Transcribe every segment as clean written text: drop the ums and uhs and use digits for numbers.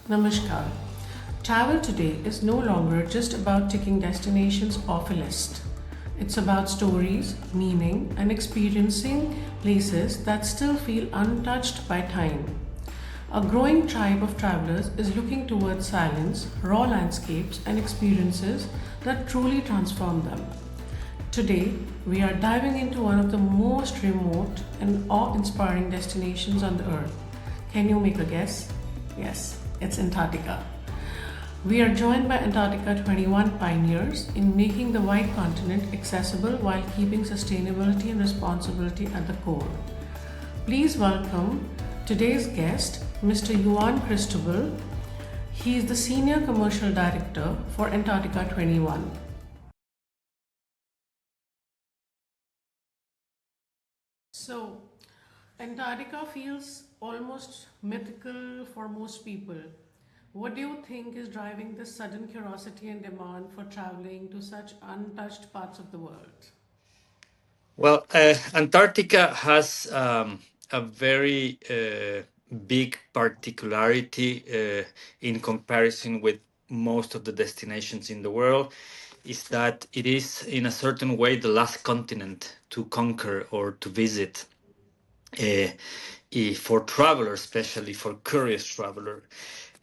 Namaskar. Travel today is no longer just about ticking destinations off a list. It's about stories, meaning, and experiencing places that still feel untouched by time. A growing tribe of travelers is looking towards silence, raw landscapes, and experiences that truly transform them. Today, we are diving into one of the most remote and awe inspiring destinations on the earth. Can you make a guess? Yes, it's Antarctica. We are joined by Antarctica 21 pioneers in making the white continent accessible while keeping sustainability and responsibility at the core. Please welcome today's guest, Mr. Yuan Cristobal. He is the Senior Commercial Director for Antarctica 21. So, Antarctica feels almost mythical for most people. What do you think is driving this sudden curiosity and demand for traveling to such untouched parts of the world? Well, Antarctica has a very big particularity in comparison with most of the destinations in the world, is that it is, in a certain way, the last continent to conquer or to visit. uh, for travelers, especially for curious traveler.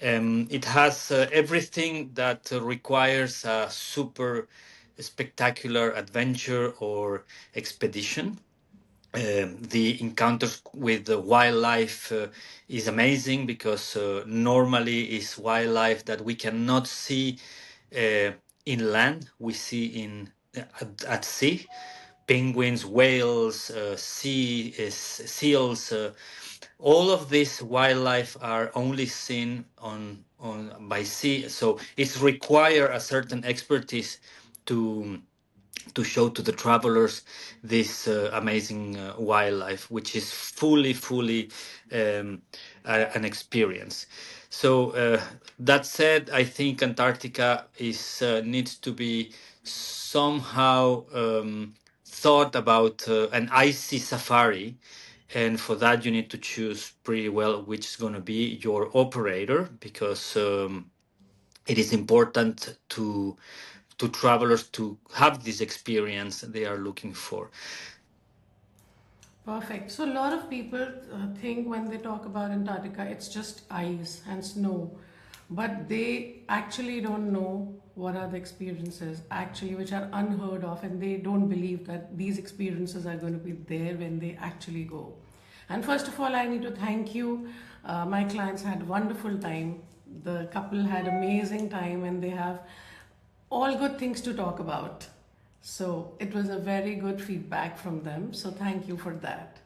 It has everything that requires a super spectacular adventure or expedition. The encounters with the wildlife is amazing because normally is wildlife that we cannot see uh, in land. We see at sea. Penguins, whales, seals. All of this wildlife are only seen on by sea. So it's require a certain expertise to to show to the travelers this amazing wildlife, which is fully an experience. So that said, I think Antarctica is needs to be somehow thought about an icy safari, and for that you need to choose pretty well which is going to be your operator, because it is important to travelers to have this experience they are looking for. Perfect. So, a lot of people think when they talk about Antarctica, it's just ice and snow, but they actually don't know what are the experiences actually which are unheard of, and they don't believe that these experiences are going to be there when they actually go. And first of all, I need to thank you. My clients had wonderful time. The couple had amazing time, and they have all good things to talk about. So it was a very good feedback from them. So thank you for that.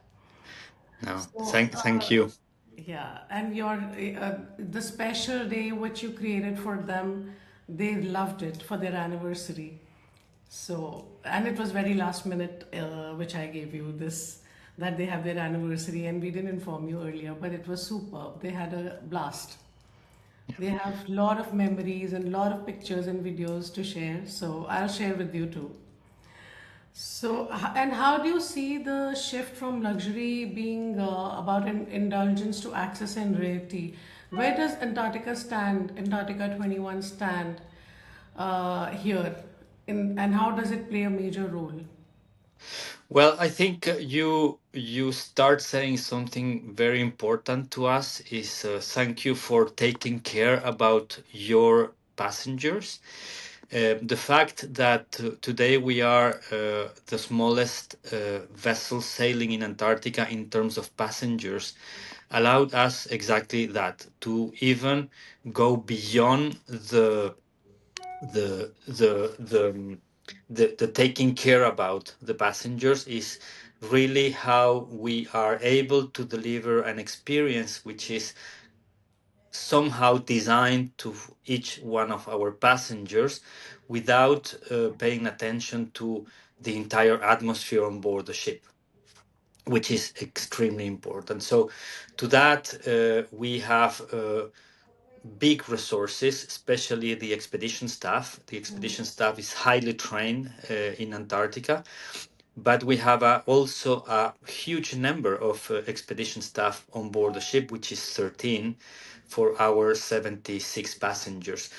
No, So, thank you. yeah, and the special day which you created for them, they loved it for their anniversary. So, and it was very last minute, which I gave you this, that they have their anniversary, and we didn't inform you earlier, but it was superb. They had a blast. They have a lot of memories and a lot of pictures and videos to share. So I'll share with you too. So, and how do you see the shift from luxury being about an indulgence to access and rarity? Where does Antarctica 21 stand here? And how does it play a major role? Well, I think you start saying something very important to us is thank you for taking care about your passengers. The fact that today we are the smallest vessel sailing in Antarctica in terms of passengers allowed us exactly that, to even go beyond the taking care about the passengers. Is really how we are able to deliver an experience which is somehow designed to each one of our passengers without paying attention to the entire atmosphere on board the ship, which is extremely important. So to that we have big resources, especially the expedition staff. The expedition staff is highly trained in Antarctica. but we have also a huge number of expedition staff on board the ship, which is 13 for our 76 passengers,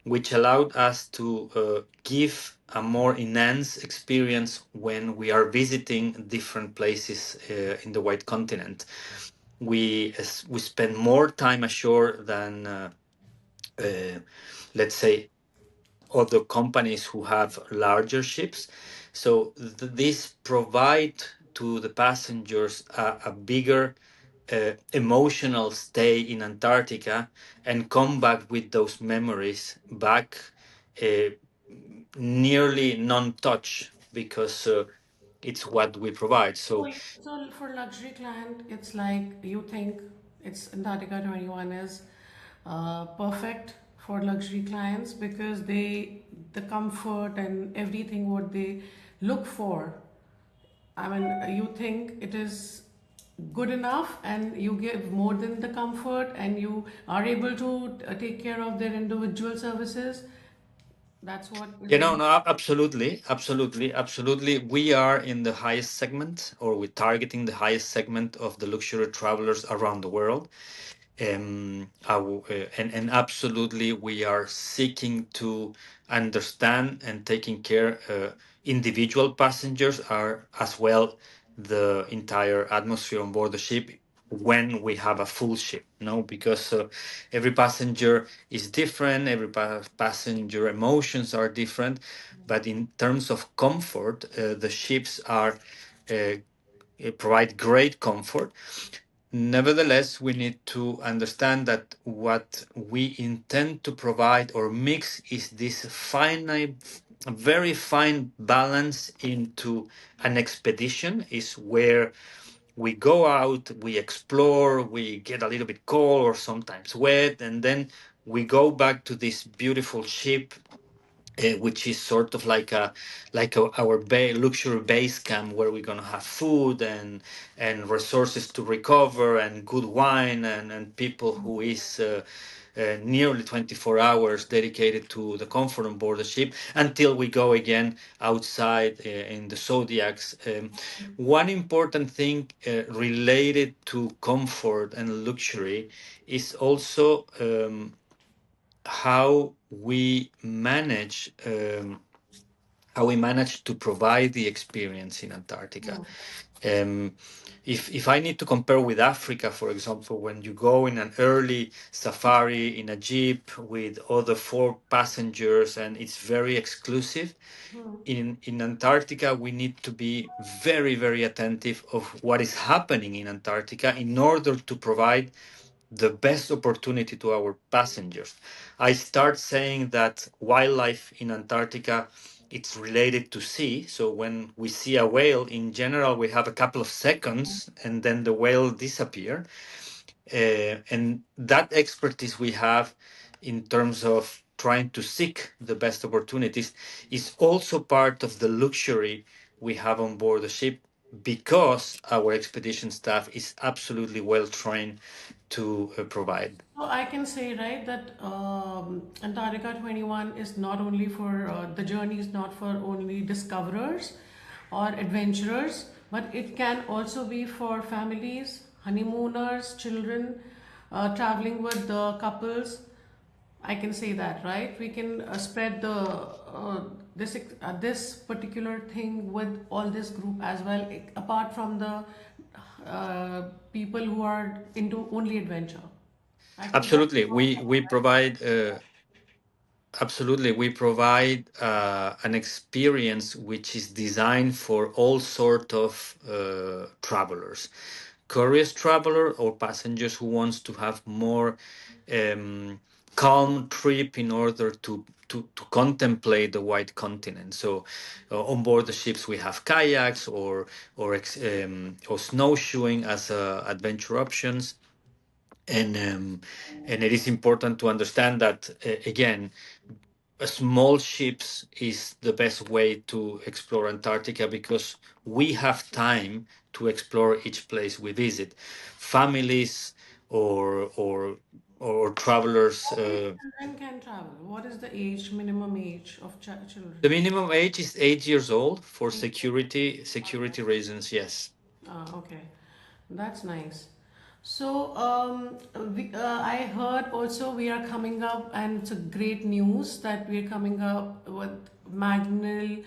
which allowed us to give a more enhanced experience when we are visiting different places in the White Continent. We spend more time ashore than uh, let's say other companies who have larger ships. So this provide to the passengers a bigger emotional stay in Antarctica and come back with those memories back uh, nearly non-touch because it's what we provide. So So for luxury client, it's like you think it's Antarctica 21 is perfect for luxury clients because the comfort and everything what they look for. I mean, you think it is good enough and you give more than the comfort and you are able to take care of their individual services. That's what is you know, the. no, absolutely, absolutely, absolutely. We are in the highest segment, or we're targeting the highest segment of the luxury travelers around the world. And absolutely, we are seeking to understand and taking care individual passengers are as well the entire atmosphere on board the ship when we have a full ship, no, because every passenger is different, every passenger emotions are different, but in terms of comfort, the ships are uh, provide great comfort. Nevertheless, we need to understand that what we intend to provide or mix is this finite, very fine balance into an expedition, is where we go out, we explore, we get a little bit cold or sometimes wet, and then we go back to this beautiful ship, which is sort of our luxury base camp where we're gonna have food and resources to recover and good wine and people who is nearly 24 hours dedicated to the comfort on board the ship until we go again outside in the zodiacs. One important thing related to comfort and luxury is also how we manage to provide the experience in Antarctica. Um, if I need to compare with Africa, for example, when you go in an early safari in a jeep with other four passengers and it's very exclusive, in Antarctica we need to be very very attentive of what is happening in Antarctica in order to provide the best opportunity to our passengers. I start saying that wildlife in Antarctica it's related to sea. So when we see a whale, in general, we have a couple of seconds and then the whale disappear. And that expertise we have in terms of trying to seek the best opportunities is also part of the luxury we have on board the ship because our expedition staff is absolutely well trained to provide. So I can say, right, that Antarctica 21 is not only for the journey is not for only discoverers or adventurers, but it can also be for families, honeymooners, children, traveling with the couples. I can say that, right? We can spread the this particular thing with all this group as well, apart from the people who are into only adventure. I think that's Absolutely, we provide. Absolutely, we provide an experience which is designed for all sort of travelers, curious traveler or passengers who wants to have more um, calm trip in order to contemplate the white continent. So on board the ships we have kayaks or snowshoeing as adventure options. And it is important to understand that again a small ships is the best way to explore Antarctica because we have time to explore each place we visit. Families or or travelers. Only children can travel. What is the age, minimum age of The children? minimum age is 8 years old for security reasons. Yes. Ah, okay. That's nice. So, I heard also we are coming up, and it's a great news that we are coming up with Magnil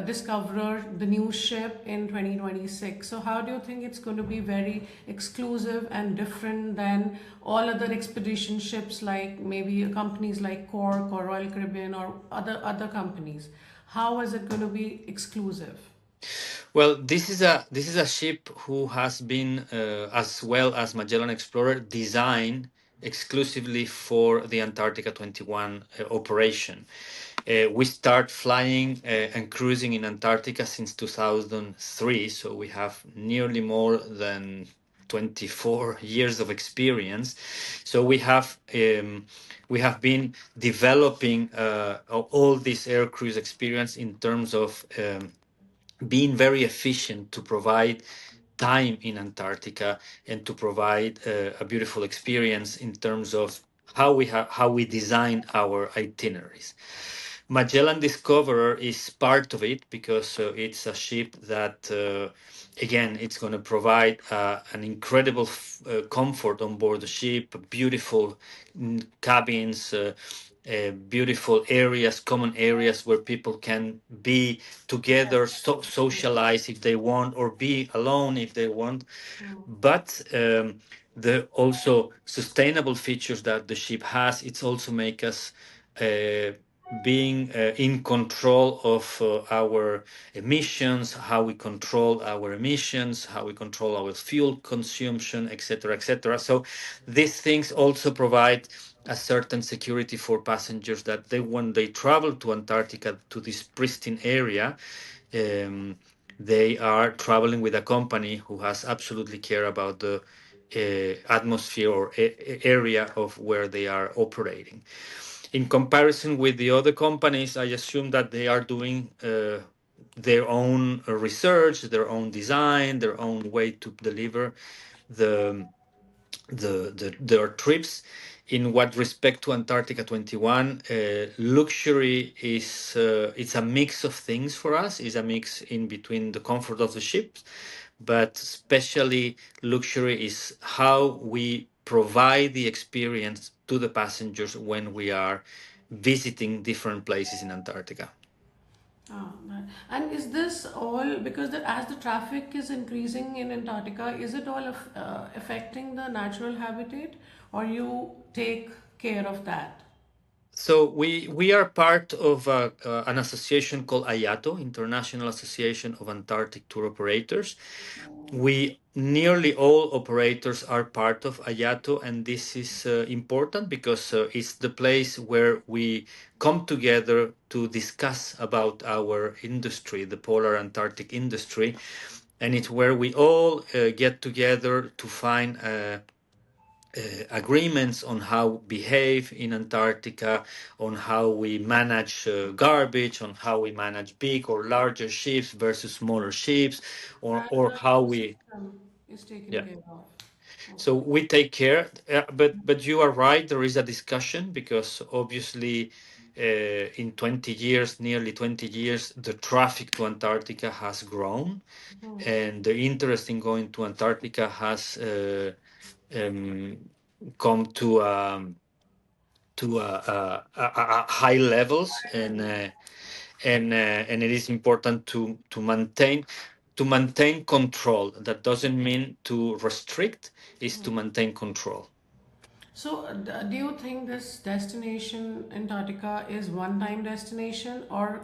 Discoverer, the new ship in 2026. So, how do you think it's going to be very exclusive and different than all other expedition ships, like maybe companies like Cork or Royal Caribbean or other companies? How is it going to be exclusive? Well, this is a ship who has been, as well as Magellan Explorer, designed exclusively for the Antarctica 21 operation. We start flying and cruising in Antarctica since 2003, so we have nearly more than 24 years of experience. So we have been developing all this air cruise experience in terms of being very efficient to provide time in Antarctica and to provide a beautiful experience in terms of how we design our itineraries. Magellan Discoverer is part of it because it's a ship that, again, it's going to provide an incredible comfort on board the ship, beautiful cabins, beautiful areas, common areas where people can be together, socialize if they want, or be alone if they want. But the also sustainable features that the ship has, it's also make us uh, being in control of our emissions, how we control our emissions, how we control our fuel consumption, etc., etc. So these things also provide a certain security for passengers that they, when they travel to Antarctica, to this pristine area, um, they are traveling with a company who has absolutely care about the atmosphere or area of where they are operating. In comparison with the other companies, I assume that they are doing their own research, their own design, their own way to deliver the their trips. In what respect to Antarctica 21, luxury is it's a mix of things for us. It's a mix in between the comfort of the ship, but especially luxury is how we provide the experience to the passengers when we are visiting different places in Antarctica. Ah, and is this all because as the traffic is increasing in Antarctica, is it all affecting the natural habitat, or you take care of that? So we are part of an association called IATO, International Association of Antarctic Tour Operators. We nearly all operators are part of IATO, and this is important because it's the place where we come together to discuss about our industry, the polar Antarctic industry, and it's where we all get together to find agreements on how behave in Antarctica, on how we manage garbage, on how we manage big or larger ships versus smaller ships, And or the how we, ecosystem is taken yeah. care of. So Okay. we take care, but you are right. There is a discussion because obviously, in 20 years, nearly 20 years, the traffic to Antarctica has grown, and the interest in going to Antarctica has um, come to high levels, and it is important to maintain control. That doesn't mean to restrict; is to maintain control. So, do you think this destination, Antarctica, is one-time destination, or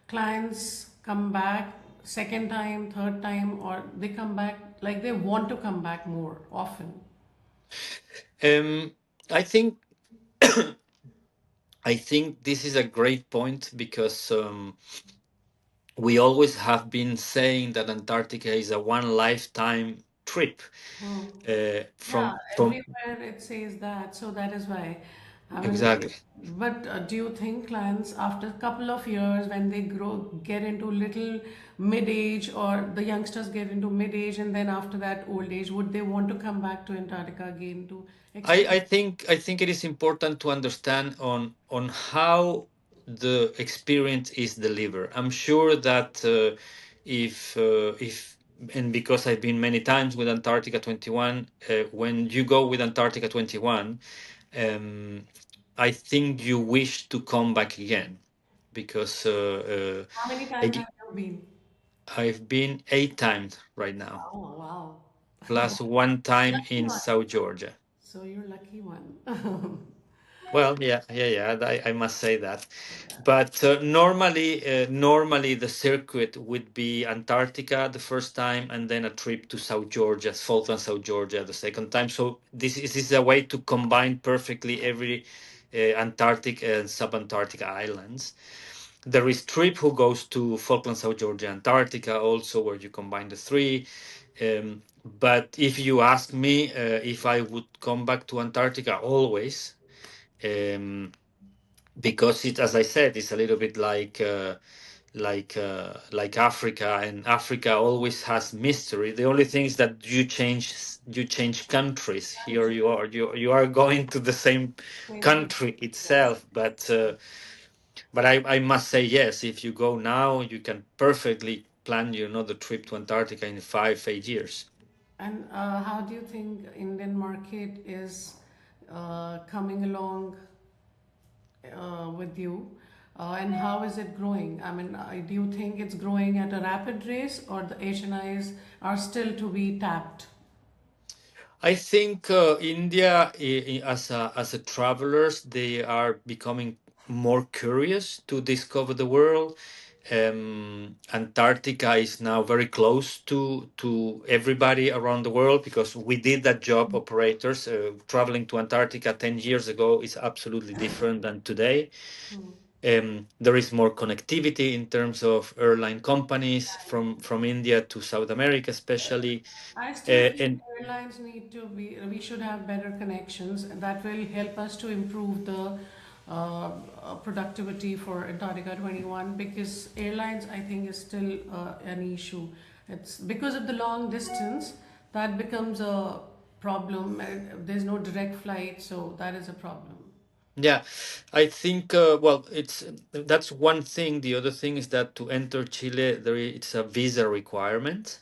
clients come back second time, third time, or they come back like they want to come back more often? Um, I think I think this is a great point because we always have been saying that Antarctica is a one lifetime trip. Hmm. Yeah, From everywhere it says that, so that is why. I mean, exactly. but do you think clients, after a couple of years, when they grow, get into little mid-age, or the youngsters get into mid-age, and then after that old age, would they want to come back to Antarctica again to experience? I think it is important to understand on how the experience is delivered. I'm sure that if and because I've been many times with Antarctica 21, when you go with Antarctica 21, um, I think you wish to come back again because How many times have ag- you been? I've been 8 times right now, Oh, wow. plus one time Lucky in one. South Georgia. So you're lucky one. Well, yeah. I must say that. But normally the circuit would be Antarctica the first time, and then a trip to South Georgia, Falkland, South Georgia the second time. So this is a way to combine perfectly every Antarctic and subantarctic islands. There is trip who goes to Falkland, South Georgia, Antarctica also, where you combine the three. But if you ask me if I would come back to Antarctica, always. Um, because it, as I said, it's a little bit like Africa, and Africa always has mystery. The only thing is that you change countries. Here you are going to the same Same place. country Yeah. itself, but I must say yes. If you go now, you can perfectly plan another trip to Antarctica in 5, 8 years. And how do you think Indian market is coming along with you? And how is it growing? I mean, do you think it's growing at a rapid race, or the HNIs are still to be tapped? I think India, as a travelers, they are becoming more curious to discover the world. Antarctica is now very close to everybody around the world because we did that job. Operators traveling to Antarctica 10 years ago is absolutely different than today. There is more connectivity in terms of airline companies from India to South America, especially. I still feel And airlines need to be, we should have better connections, and that will help us to improve the productivity for Antarctica 21, because airlines, I think, is still an issue. It's because of the long distance that becomes a problem. There's no direct flight, so that is a problem. Yeah, I think well, that's one thing. The other thing is that to enter Chile, it's a visa requirement,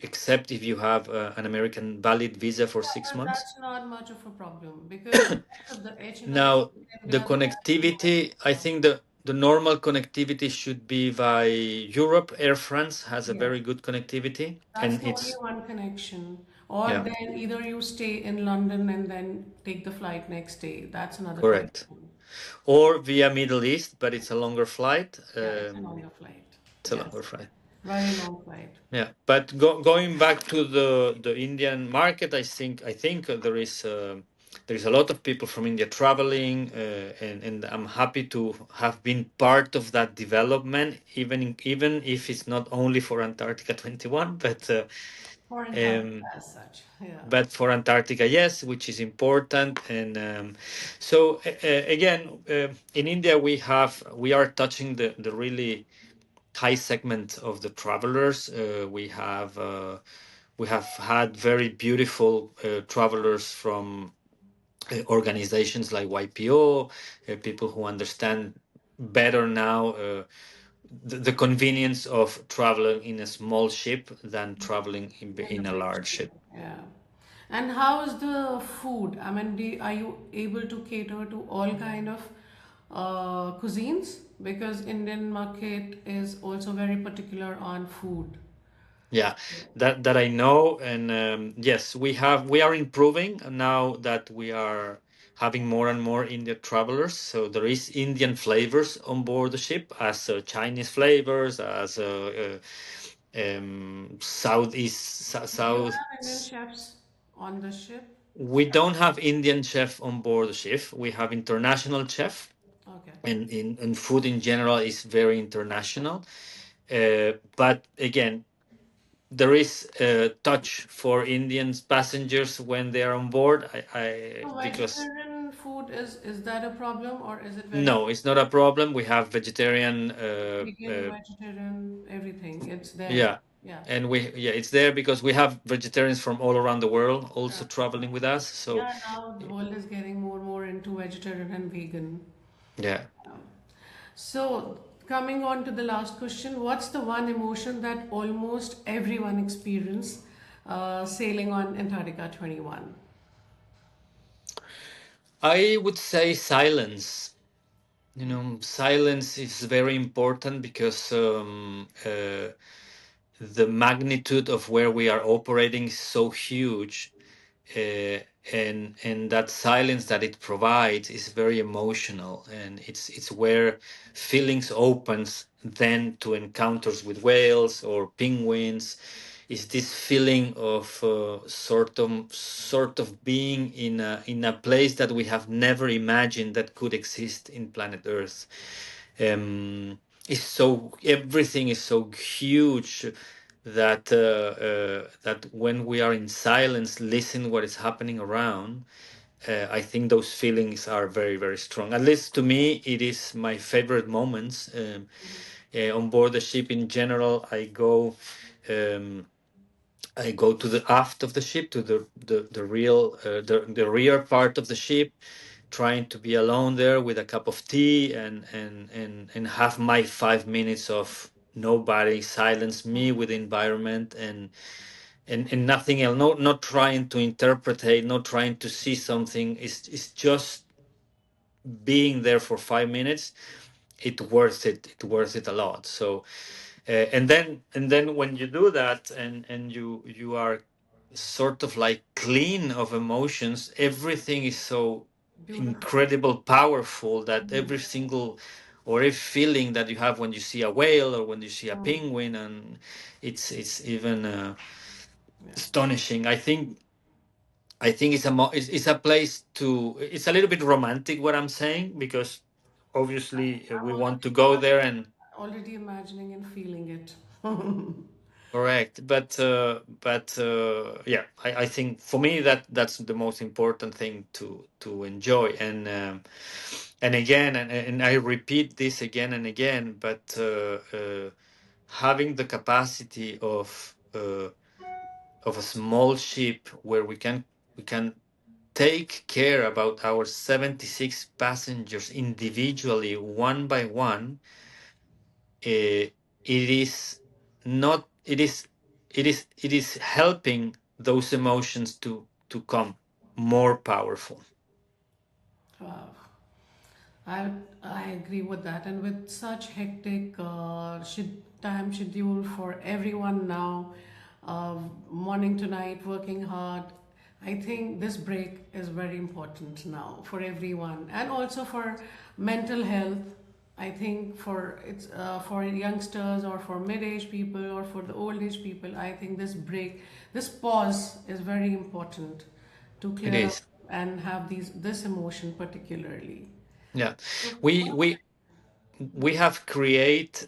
except if you have an American valid visa for Yeah, six but months. that's not much of a problem because most of the HNI Now, they the are the connectivity, I think the normal connectivity should be by Europe. Air France has a yeah. very good connectivity, That's and the only it's one connection. Or yeah, then either you stay in London and then take the flight next day. That's another correct. connection. Or via Middle East, but it's a longer flight. Yeah, it's a longer flight. It's a Yes, longer flight. very long flight. Yeah, but going back to the Indian market, I think there is a lot of people from India traveling, and I'm happy to have been part of that development, even if it's not only for Antarctica 21, For Antarctica um, as such. Yeah. but for Antarctica, yes, which is important. And so again, in India, we are touching the really high segment of the travelers. We have had very beautiful travelers from organizations like YPO, people who understand better now the convenience of traveling in a small ship than traveling In the in a big large ship. ship. Yeah. And how is the food? I mean, are you able to cater to all kind of cuisines? Because Indian market is also very particular on food. Yeah, that I know, and yes, we are improving now that we are having more and more Indian travelers. So there is Indian flavors on board the ship, as Chinese flavors, as Do you South. have Indian chefs on the ship? We don't have Indian chef on board the ship. We have international chef, Okay. and food in general is very international. But again, there is a touch for Indians passengers when they are on board. So Because vegetarian food is that a problem or is it very No, it's not a problem. We have vegetarian, vegan, vegetarian, everything? It's there. yeah, Yeah. and yeah, it's there because we have vegetarians from all around the world also traveling with us. So Yeah, now the world is getting more and more into vegetarian and vegan. yeah, So, coming on to the last question, what's the one emotion that almost everyone experience sailing on Antarctica 21? I would say silence. You know, silence is very important because the magnitude of where we are operating is so huge, uh, and that silence that it provides is very emotional, and it's where feelings opens then to encounters with whales or penguins. Is this feeling of sort of being in a place that we have never imagined that could exist in planet Earth. It's so everything is so huge that when we are in silence, listen what is happening around. I think those feelings are very very strong. At least to me, it is my favorite moments on board the ship. In general, Um, I go to the aft of the ship, to the real the rear part of the ship, trying to be alone there with a cup of tea and have my 5 minutes of nobody, silence me with the environment and nothing else. Not trying to interpretate, not trying to see something. It's just being there for 5 minutes. It worth it. It worth it a lot. So and then when you do that and you are sort of like clean of emotions, everything is so Beautiful. incredible powerful that every single or every feeling that you have when you see a whale or when you see a penguin, and it's even Yeah. astonishing. I think it's a place to, it's a little bit romantic what I'm saying, because obviously I'm we want to already, go there and already imagining and feeling it. correct, but yeah, I think for me that's the most important thing to enjoy, and again, and I repeat this again and again, but having the capacity of a small ship where we can take care about our 76 passengers individually, one by one. It is not it is helping those emotions to come more powerful. Wow. I agree with that, and with such hectic time schedule for everyone now, morning to night, working hard. I think this break is very important now for everyone, and also for mental health. I think for youngsters or for mid-age people or for the old-age people. I think this break, this pause, is very important to It clear up is. and have this emotion particularly. Yeah, So we what? we we have create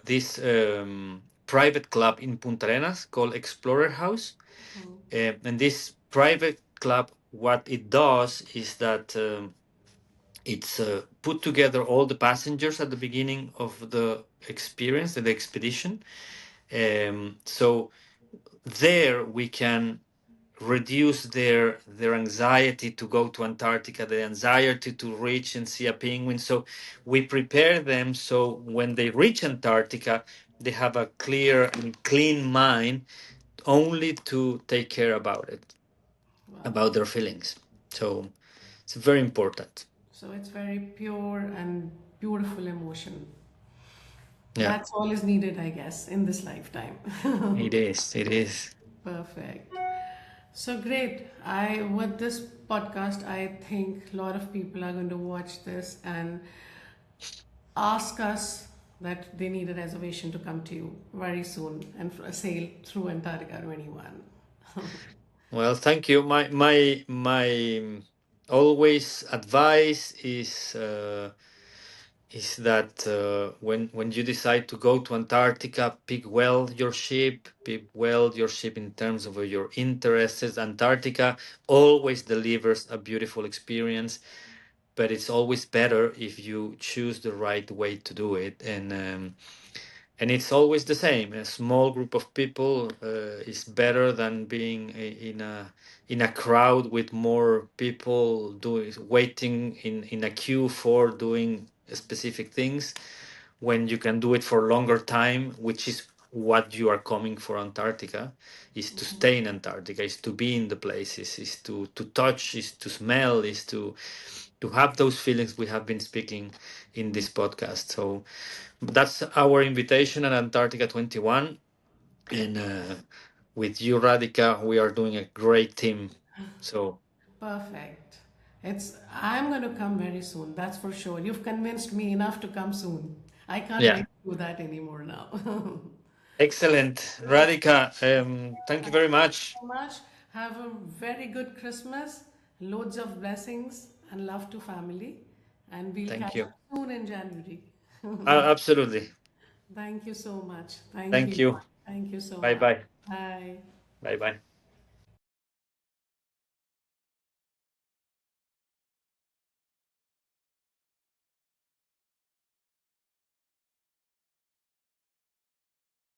this private club in Punta Arenas called Explorer House. And this private club, what it does is that it's put together all the passengers at the beginning of the experience, the expedition. So there we can reduce their anxiety to go to Antarctica, the anxiety to reach and see a penguin. So we prepare them so when they reach Antarctica, they have a clear and clean mind only to take care about it, Wow. about their feelings. So it's very important. So it's very pure and beautiful emotion. Yeah, That's all is needed, I guess, in this lifetime. it is. It is. Perfect. So great. I with this podcast, I think a lot of people are going to watch this and ask us that they need a reservation to come to you very soon and sail through Antarctica 21. Well, thank you. My always advice is that when you decide to go to Antarctica, pick well your ship, pick well your ship in terms of your interests. Antarctica always delivers a beautiful experience, but it's always better if you choose the right way to do it. And it's always the same. A small group of people is better than being in a crowd with more people doing waiting in a queue for doing specific things, when you can do it for longer time, which is what you are coming for Antarctica, is to stay in Antarctica, is to be in the places, is to touch, is to smell, is to have those feelings we have been speaking in this podcast. So that's our invitation at Antarctica 21. And with you, Radhika, we are doing a great team. So, Perfect. I'm going to come very soon, that's for sure. You've convinced me enough to come soon. I can't yeah, wait to do that anymore now. excellent. Radhika, thank you very much. So much. Have a very good Christmas, loads of blessings and love to family. And we'll Thank catch you. up soon in January. Absolutely. Thank you so much. Thank Thank you. you. Thank you so Bye much. bye. Bye. Bye bye.